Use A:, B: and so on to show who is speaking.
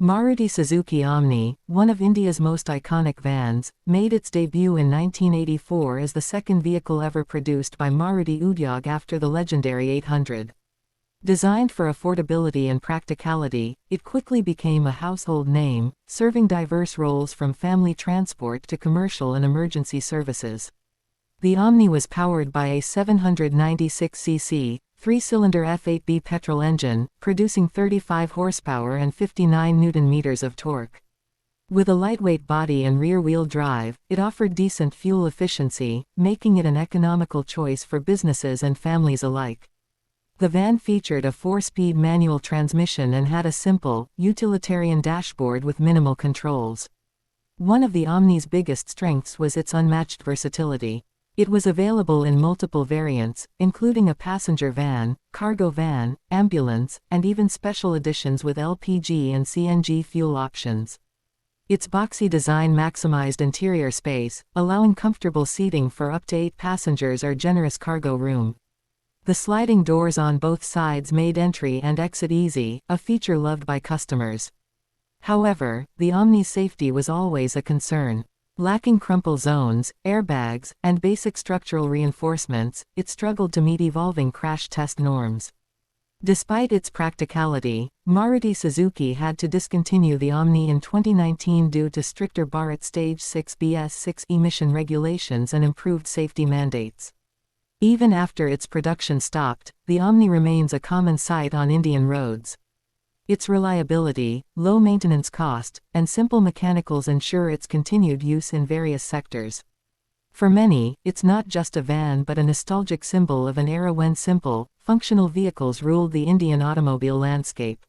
A: Maruti Suzuki Omni, one of India's most iconic vans, made its debut in 1984 as the second vehicle ever produced by Maruti Udyog after the legendary 800. Designed for affordability and practicality, it quickly became a household name, serving diverse roles from family transport to commercial and emergency services. The Omni was powered by a 796cc, three-cylinder F8B petrol engine, producing 35 horsepower and 59 Nm of torque. With a lightweight body and rear-wheel drive, it offered decent fuel efficiency, making it an economical choice for businesses and families alike. The van featured a 4-speed manual transmission and had a simple, utilitarian dashboard with minimal controls. One of the Omni's biggest strengths was its unmatched versatility. It was available in multiple variants, including a passenger van, cargo van, ambulance, and even special editions with LPG and CNG fuel options. Its boxy design maximized interior space, allowing comfortable seating for up to 8 passengers or generous cargo room. The sliding doors on both sides made entry and exit easy, a feature loved by customers. However, the Omni's safety was always a concern. Lacking crumple zones, airbags, and basic structural reinforcements, it struggled to meet evolving crash test norms. Despite its practicality, Maruti Suzuki had to discontinue the Omni in 2019 due to stricter Bharat Stage 6 BS6 emission regulations and improved safety mandates. Even after its production stopped, the Omni remains a common sight on Indian roads. Its reliability, low maintenance cost, and simple mechanicals ensure its continued use in various sectors. For many, it's not just a van but a nostalgic symbol of an era when simple, functional vehicles ruled the Indian automobile landscape.